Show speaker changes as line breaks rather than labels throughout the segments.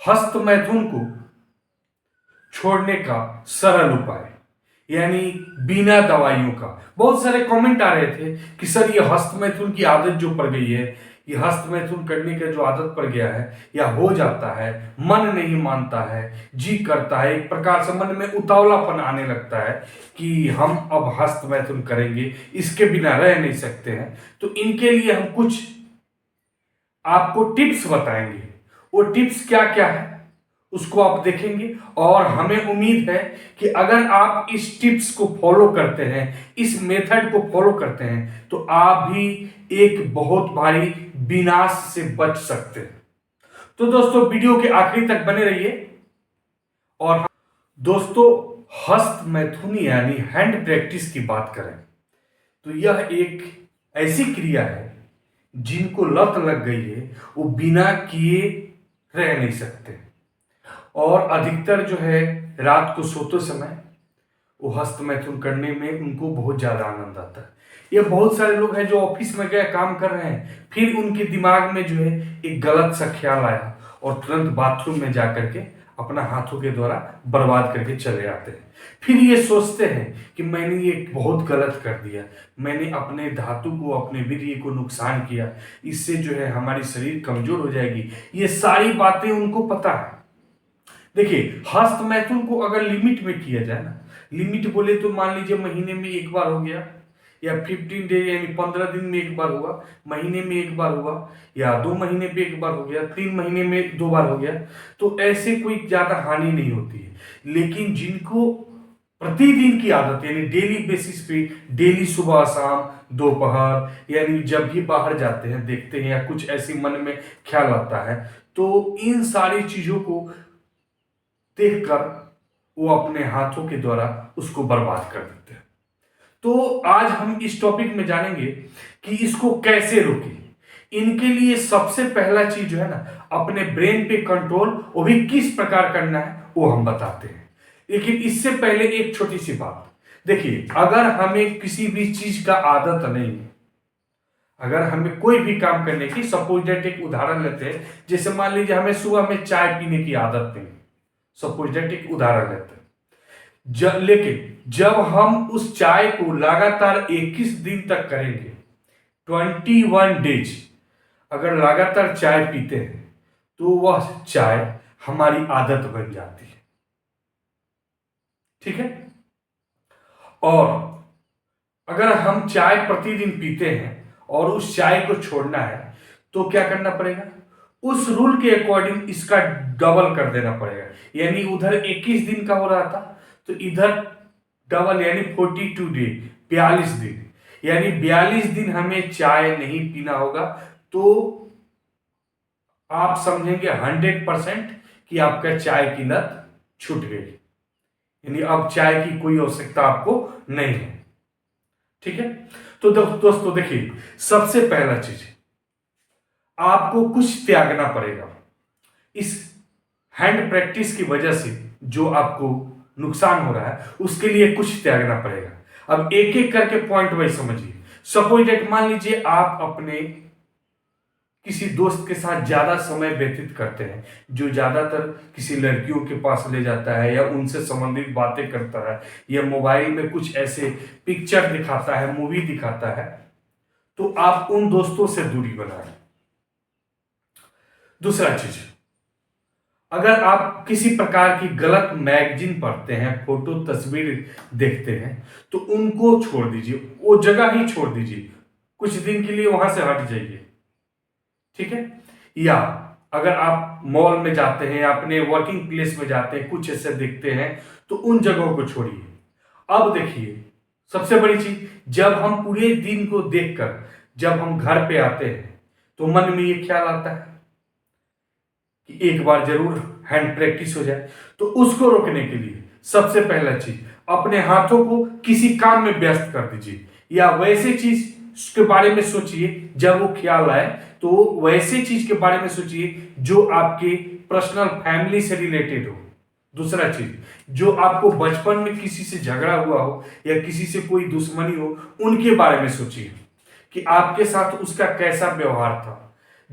हस्त मैथुन को छोड़ने का सरल उपाय, यानी बिना दवाइयों का। बहुत सारे कमेंट आ रहे थे कि सर ये हस्त मैथुन की आदत जो पड़ गई है, ये हस्त मैथुन करने का जो आदत पड़ गया है या हो जाता है, मन नहीं मानता है, जी करता है, एक प्रकार से मन में उतावलापन आने लगता है कि हम अब हस्त मैथुन करेंगे, इसके बिना रह नहीं सकते हैं। तो इनके लिए हम कुछ आपको टिप्स बताएंगे। वो टिप्स क्या क्या है उसको आप देखेंगे, और हमें उम्मीद है कि अगर आप इस टिप्स को फॉलो करते हैं, इस मेथड को फॉलो करते हैं, तो आप भी एक बहुत भारी विनाश से बच सकते हैं। तो दोस्तों वीडियो के आखिरी तक बने रहिए। और दोस्तों, हस्त मैथुन यानी हैंड प्रैक्टिस की बात करें तो यह एक ऐसी क्रिया है जिनको लत लग गई है वो बिना किए रह नहीं सकते, और अधिकतर जो है रात को सोते समय वो हस्त मैथुन करने में उनको बहुत ज्यादा आनंद आता है। ये बहुत सारे लोग हैं जो ऑफिस में गए काम कर रहे हैं, फिर उनके दिमाग में जो है एक गलत सा ख्याल आया और तुरंत बाथरूम में जा करके अपना हाथों के द्वारा बर्बाद करके चले आते हैं। फिर ये सोचते हैं कि मैंने ये बहुत गलत कर दिया, मैंने अपने धातु को, अपने वीर्य को नुकसान किया, इससे जो है हमारी शरीर कमजोर हो जाएगी। ये सारी बातें उनको पता है। देखिए, हस्त मैथुन को अगर लिमिट में किया जाए ना, लिमिट बोले तो मान लीजिए महीने में एक बार हो गया, या 15 डे यानी 15 दिन में एक बार हुआ, महीने में एक बार हुआ, या 2 महीने पे एक बार हो गया, 3 महीने में 2 बार हो गया, तो ऐसे कोई ज्यादा हानि नहीं होती है। लेकिन जिनको प्रतिदिन की आदत यानी डेली बेसिस पे, डेली सुबह शाम दोपहर, यानी जब भी बाहर जाते हैं देखते हैं या कुछ ऐसी मन में ख्याल आता है, तो इन सारी चीजों को देखकर वो अपने हाथों के द्वारा उसको बर्बाद कर देते हैं। तो आज हम इस टॉपिक में जानेंगे कि इसको कैसे रोकें। इनके लिए सबसे पहला चीज जो है ना, अपने ब्रेन पे कंट्रोल, वो भी किस प्रकार करना है वो हम बताते हैं। लेकिन इससे पहले एक छोटी सी बात देखिए, अगर हमें किसी भी चीज का आदत नहीं है, अगर हमें कोई भी काम करने की, सपोज दैट एक उदाहरण लेते हैं, जैसे मान लीजिए हमें सुबह में चाय पीने की आदत नहीं, सपोज दैट एक उदाहरण लेते हैं। लेकिन जब हम उस चाय को लगातार 21 दिन तक करेंगे, 21 डेज अगर लगातार चाय पीते हैं, तो वह चाय हमारी आदत बन जाती है। ठीक है। और अगर हम चाय प्रतिदिन पीते हैं और उस चाय को छोड़ना है, तो क्या करना पड़ेगा, उस रूल के अकॉर्डिंग इसका डबल कर देना पड़ेगा। यानी उधर 21 दिन का हो रहा था, तो इधर डबल यानी 42 डे, 42 दिन, यानी 42 दिन हमें चाय नहीं पीना होगा। तो आप समझेंगे 100% कि आपका चाय की लत छूट गई, यानी अब चाय की कोई आवश्यकता आपको नहीं है। ठीक है। तो दोस्तों देखिए, सबसे पहला चीज आपको कुछ त्यागना पड़ेगा। इस हैंड प्रैक्टिस की वजह से जो आपको नुकसान हो रहा है उसके लिए कुछ त्यागना पड़ेगा। अब एक एक करके पॉइंट वाइज समझिए। सपोज दैट मान लीजिए आप अपने किसी दोस्त के साथ ज्यादा समय व्यतीत करते हैं, जो ज्यादातर किसी लड़कियों के पास ले जाता है या उनसे संबंधित बातें करता है, या मोबाइल में कुछ ऐसे पिक्चर दिखाता है, मूवी दिखाता है, तो आप उन दोस्तों से दूरी बनाएं। दूसरा चीज, अगर आप किसी प्रकार की गलत मैगजीन पढ़ते हैं, फोटो तस्वीर देखते हैं, तो उनको छोड़ दीजिए, वो जगह ही छोड़ दीजिए, कुछ दिन के लिए वहां से हट जाइए। ठीक है। या अगर आप मॉल में जाते हैं, अपने वर्किंग प्लेस में जाते हैं, कुछ ऐसे देखते हैं, तो उन जगहों को छोड़िए। अब देखिए, सबसे बड़ी चीज, जब हम पूरे दिन को देखकर जब हम घर पे आते हैं, तो मन में ये ख्याल आता है कि एक बार जरूर हैंड प्रैक्टिस हो जाए। तो उसको रोकने के लिए सबसे पहला चीज, अपने हाथों को किसी काम में व्यस्त कर दीजिए, या वैसे चीज के बारे में सोचिए, जब वो ख्याल आए तो वैसे चीज के बारे में सोचिए जो आपके पर्सनल फैमिली से रिलेटेड हो। दूसरा चीज, जो आपको बचपन में किसी से झगड़ा हुआ हो या किसी से कोई दुश्मनी हो, उनके बारे में सोचिए कि आपके साथ उसका कैसा व्यवहार था।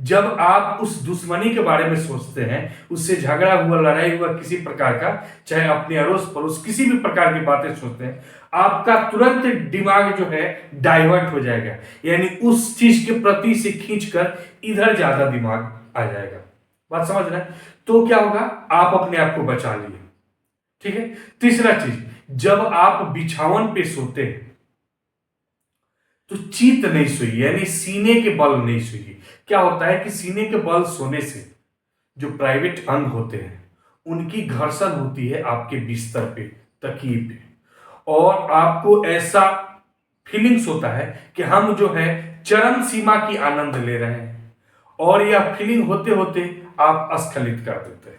जब आप उस दुश्मनी के बारे में सोचते हैं, उससे झगड़ा हुआ, लड़ाई हुआ किसी प्रकार का, चाहे अपने अड़ोस पड़ोस किसी भी प्रकार की बातें सोचते हैं, आपका तुरंत दिमाग जो है डाइवर्ट हो जाएगा, यानी उस चीज के प्रति से खींचकर इधर ज्यादा दिमाग आ जाएगा। बात समझ रहे हैं? तो क्या होगा, आप अपने आप को बचा लिए। ठीक है। तीसरा चीज, जब आप बिछावन पे सोते हैं तो चित नहीं सोइए, यानी सीने के बल नहीं सोइए। क्या होता है कि सीने के बल सोने से जो प्राइवेट अंग होते हैं उनकी घर्षण होती है आपके बिस्तर पे, तकिए पे, और आपको ऐसा फीलिंग्स होता है कि हम जो है चरम सीमा की आनंद ले रहे हैं, और यह फीलिंग होते होते आप स्खलित कर देते हैं।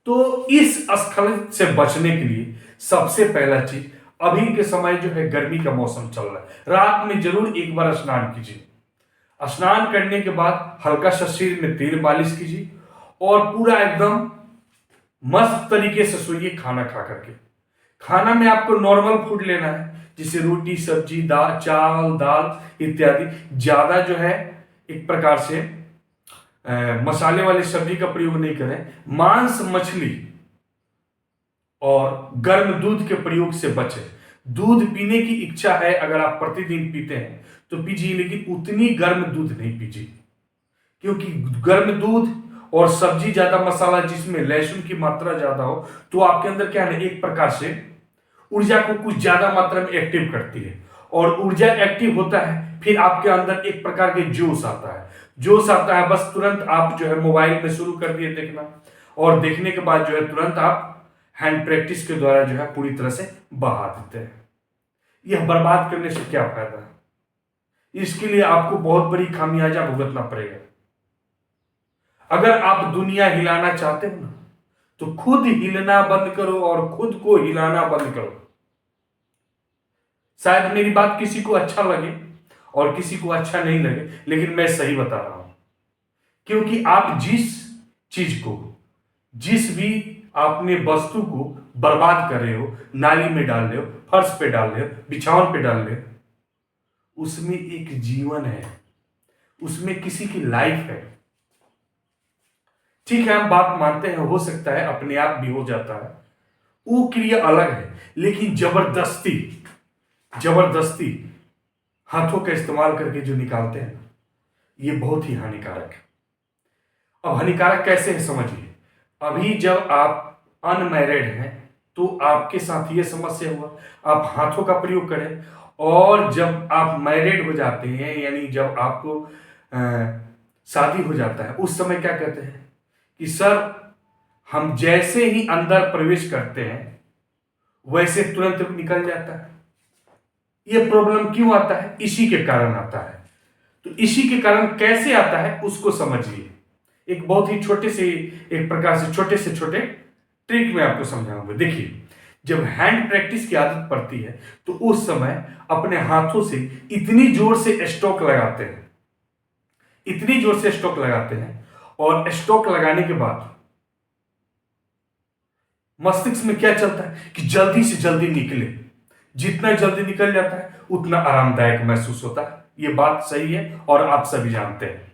तो इस स्खलित से बचने के लिए सबसे पहला चीज, अभी के समय जो है गर्मी का मौसम चल रहा है, रात में जरूर एक बार स्नान कीजिए। स्नान करने के बाद हल्का सा सिर में तेल मालिश कीजिए और पूरा एकदम मस्त तरीके से सोइए खाना खा करके। खाना में आपको नॉर्मल फूड लेना है, जैसे रोटी सब्जी दाल चावल दाल इत्यादि। ज्यादा जो है एक प्रकार से मसाले वाली सब्जी का प्रयोग नहीं करें। मांस मछली और गर्म दूध के प्रयोग से बचें। दूध पीने की इच्छा है अगर आप प्रतिदिन पीते हैं तो पीजिए, लेकिन उतनी गर्म दूध नहीं पीजिए, क्योंकि गर्म दूध और सब्जी ज्यादा मसाला जिसमें लहसुन की मात्रा ज्यादा हो तो आपके अंदर क्या है, एक प्रकार से ऊर्जा को कुछ ज्यादा मात्रा में एक्टिव करती है, और ऊर्जा एक्टिव होता है फिर आपके अंदर एक प्रकार के जोश आता है। जोश आता है, बस तुरंत आप जो है मोबाइल में शुरू कर दिए देखना, और देखने के बाद जो है तुरंत आप हैंड प्रैक्टिस के द्वारा जो है पूरी तरह से बहा देते हैं। यह बर्बाद करने से क्या फायदा है? इसके लिए आपको बहुत बड़ी खामियाजा भुगतना पड़ेगा। अगर आप दुनिया हिलाना चाहते हो ना, तो खुद हिलना बंद करो और खुद को हिलाना बंद करो। शायद मेरी बात किसी को अच्छा लगे और किसी को अच्छा नहीं लगे, लेकिन मैं सही बता रहा हूं, क्योंकि आप जिस चीज को, जिस भी आपने वस्तु को बर्बाद कर रहे हो, नाली में डाल रहे हो, फर्श पे डाल रहे हो, बिछावन पे डाल रहे हो, उसमें एक जीवन है, उसमें किसी की लाइफ है। ठीक है, हम बात मानते हैं, हो सकता है अपने आप भी हो जाता है, वो क्रिया अलग है, लेकिन जबरदस्ती जबरदस्ती हाथों का इस्तेमाल करके जो निकालते हैं ये बहुत ही हानिकारक है। अब हानिकारक कैसे है समझिए। अभी जब आप अनमैरिड हैं तो आपके साथ ये समस्या हुआ, आप हाथों का प्रयोग करें, और जब आप मैरिड हो जाते हैं, यानी जब आपको शादी हो जाता है, उस समय क्या कहते हैं कि सर हम जैसे ही अंदर प्रवेश करते हैं वैसे तुरंत निकल जाता है। यह प्रॉब्लम क्यों आता है? इसी के कारण आता है। तो इसी के कारण कैसे आता है उसको समझिए। एक बहुत ही छोटे से, एक प्रकार से छोटे ट्रिक में आपको समझाऊंगा। देखिए, जब हैंड प्रैक्टिस की आदत पड़ती है तो उस समय अपने हाथों से इतनी जोर से स्ट्रोक लगाते हैं, इतनी जोर से स्ट्रोक लगाते हैं, और स्ट्रोक लगाने के बाद मस्तिष्क में क्या चलता है कि जल्दी से जल्दी निकले। जितना जल्दी निकल जाता है उतना आरामदायक महसूस होता है। यह बात सही है और आप सभी जानते हैं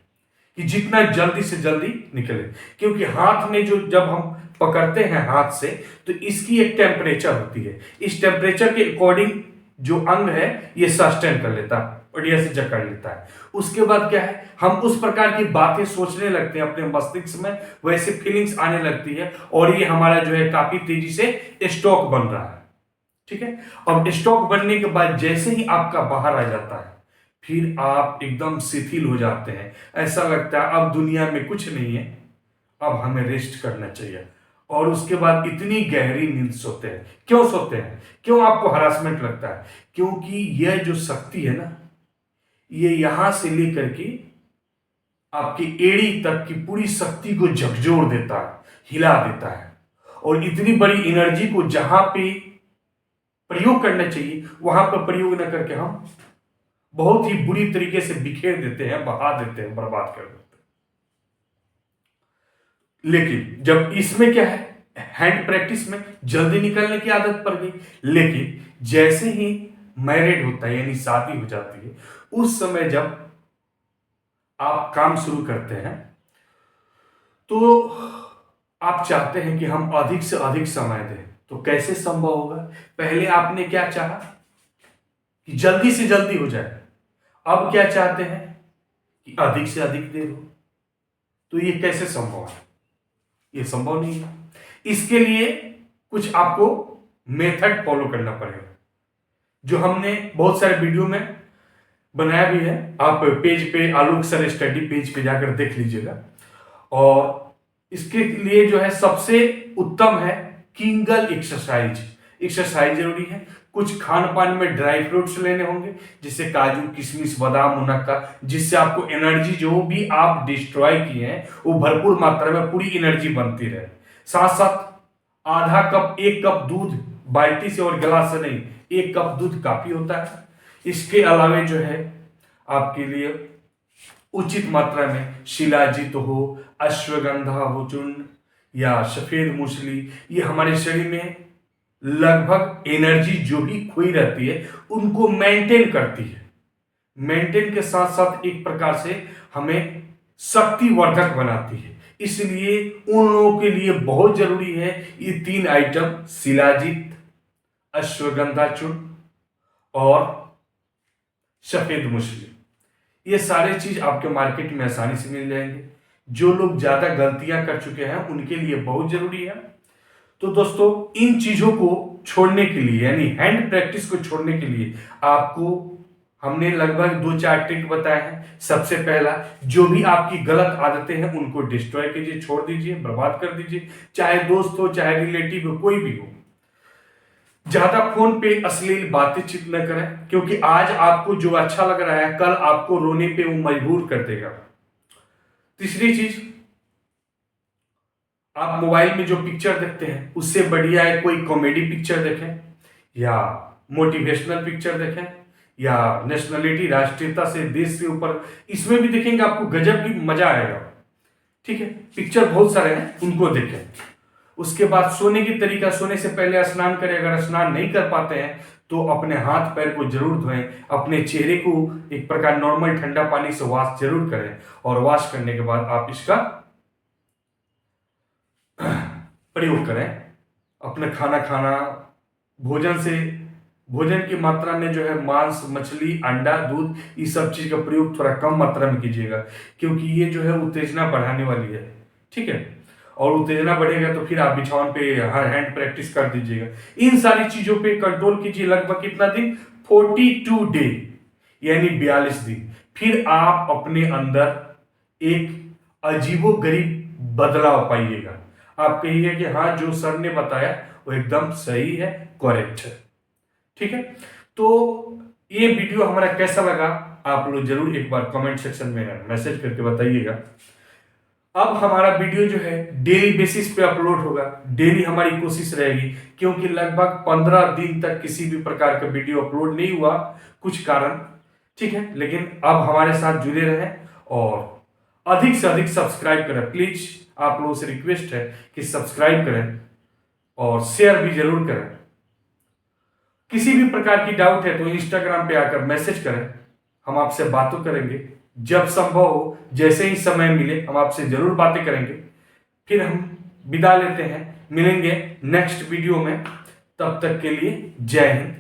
कि जितना जल्दी से जल्दी निकले, क्योंकि हाथ में जो जब हम पकड़ते हैं हाथ से तो इसकी एक टेम्परेचर होती है। इस टेम्परेचर के अकॉर्डिंग जो अंग है ये सस्टेन कर लेता है, बढ़िया से जकड़ लेता है। उसके बाद क्या है, हम उस प्रकार की बातें सोचने लगते हैं अपने मस्तिष्क में, वैसे फीलिंग्स आने लगती है, और ये हमारा जो है काफी तेजी से स्टॉक बन रहा है। ठीक है। अब स्टॉक बनने के बाद जैसे ही आपका बाहर आ जाता है फिर आप एकदम शिथिल हो जाते हैं। ऐसा लगता है अब दुनिया में कुछ नहीं है, अब हमें रेस्ट करना चाहिए। और उसके बाद इतनी गहरी नींद सोते हैं। क्यों सोते हैं? क्यों आपको हरासमेंट लगता है? क्योंकि यह जो शक्ति है ना, ये यहां से लेकर के आपकी एड़ी तक की पूरी शक्ति को झकझोर देता है, हिला देता है, और इतनी बड़ी एनर्जी को जहां पे प्रयोग करना चाहिए वहां पर प्रयोग न करके हम बहुत ही बुरी तरीके से बिखेर देते हैं, बहा देते हैं, बर्बाद कर देते हैं। लेकिन जब इसमें क्या है, हैंड प्रैक्टिस में जल्दी निकलने की आदत पड़ गई, लेकिन जैसे ही मैरिड होता है यानी शादी हो जाती है, उस समय जब आप काम शुरू करते हैं तो आप चाहते हैं कि हम अधिक से अधिक समय दें, तो कैसे संभव होगा? पहले आपने क्या चाहा कि जल्दी से जल्दी हो जाए, अब क्या चाहते हैं कि अधिक से अधिक देर हो। तो ये कैसे संभव है? ये संभव नहीं है। इसके लिए कुछ आपको मेथड फॉलो करना पड़ेगा, जो हमने बहुत सारे वीडियो में बनाया भी है। आप पेज पे, आलोक सर स्टडी पेज पे जाकर देख लीजिएगा। और इसके लिए जो है सबसे उत्तम है किंगल एक्सरसाइज। एक्सरसाइज जरूरी है। कुछ खान पान में ड्राई फ्रूट्स लेने होंगे, जैसे काजू, किशमिश, बादाम, मुनक्का, जिससे आपको एनर्जी जो भी आप डिस्ट्रॉय किए हैं वो भरपूर मात्रा में पूरी एनर्जी बनती रहे। साथ साथ आधा कप, 1 कप दूध, बाल्टी से और गिलास से नहीं, 1 कप दूध काफी होता है। इसके अलावे जो है आपके लिए उचित मात्रा में शिलाजीत हो, अश्वगंधा हो चूर्ण या सफेद मूसली, ये हमारे शरीर में लगभग एनर्जी जो भी खोई रहती है उनको मेंटेन करती है। मेंटेन के साथ साथ एक प्रकार से हमें शक्तिवर्धक बनाती है। इसलिए उन लोगों के लिए बहुत जरूरी है ये 3 आइटम, शिलाजीत, अश्वगंधा चूर्ण और सफेद मूसली। ये सारे चीज आपके मार्केट में आसानी से मिल जाएंगे। जो लोग ज्यादा गलतियां कर चुके हैं उनके लिए बहुत जरूरी है। तो दोस्तों, इन चीजों को छोड़ने के लिए, यानी हैंड प्रैक्टिस को छोड़ने के लिए आपको हमने लगभग 2-4 ट्रिक बताए हैं। सबसे पहला, जो भी आपकी गलत आदतें हैं उनको डिस्ट्रॉय कीजिए, छोड़ दीजिए, बर्बाद कर दीजिए। चाहे दोस्त हो, चाहे रिलेटिव हो, कोई भी हो। ज्यादा फोन पे अश्लील बातचीत न करें, क्योंकि आज आपको जो अच्छा लग रहा है कल आपको रोने पे वो मजबूर कर देगा। तीसरी चीज, आप मोबाइल में जो पिक्चर देखते हैं उससे बढ़िया है कोई कॉमेडी पिक्चर देखें, या मोटिवेशनल पिक्चर देखें, या नेशनलिटी, राष्ट्रीयता से, देश से ऊपर, इसमें भी देखेंगे आपको गजब की मजा आएगा। ठीक है, पिक्चर बहुत सारे हैं, उनको देखें। उसके बाद सोने की तरीका, सोने से पहले स्नान करें। अगर स्नान नहीं कर पाते हैं तो अपने हाथ पैर को जरूर धोएं। अपने चेहरे को एक प्रकार नॉर्मल ठंडा पानी से वॉश जरूर करें, और वॉश करने के बाद आप इसका प्रयोग करें। अपने खाना खाना, भोजन की मात्रा में जो है मांस, मछली, अंडा, दूध, इस सब चीज का प्रयोग थोड़ा कम मात्रा में कीजिएगा, क्योंकि ये जो है उत्तेजना बढ़ाने वाली है। ठीक है, और उत्तेजना बढ़ेगा तो फिर आप बिछावन पे हैंड प्रैक्टिस कर दीजिएगा। इन सारी चीजों पे कंट्रोल कीजिए। लगभग कितना दिन? 42 डे, यानी 42 दिन। फिर आप अपने अंदर एक अजीबोगरीब बदलाव पाइएगा। आप कहिए कि हाँ, जो सर ने बताया वो एकदम सही है, करेक्ट है। ठीक है, तो ये वीडियो हमारा कैसा लगा आप लोग जरूर एक बार कमेंट सेक्शन में मैसेज करके बताइएगा। अब हमारा वीडियो जो है डेली बेसिस पे अपलोड होगा। डेली हमारी कोशिश रहेगी, क्योंकि लगभग 15 दिन तक किसी भी प्रकार का वीडियो अपलोड नहीं हुआ, कुछ कारण। ठीक है, लेकिन अब हमारे साथ जुड़े रहें और अधिक से अधिक सब्सक्राइब करें। प्लीज आप लोगों से रिक्वेस्ट है कि सब्सक्राइब करें और शेयर भी जरूर करें। किसी भी प्रकार की डाउट है तो इंस्टाग्राम पे आकर मैसेज करें, हम आपसे बातों करेंगे। जब संभव हो, जैसे ही समय मिले, हम आपसे जरूर बातें करेंगे। फिर हम विदा लेते हैं, मिलेंगे नेक्स्ट वीडियो में। तब तक के लिए जय हिंद।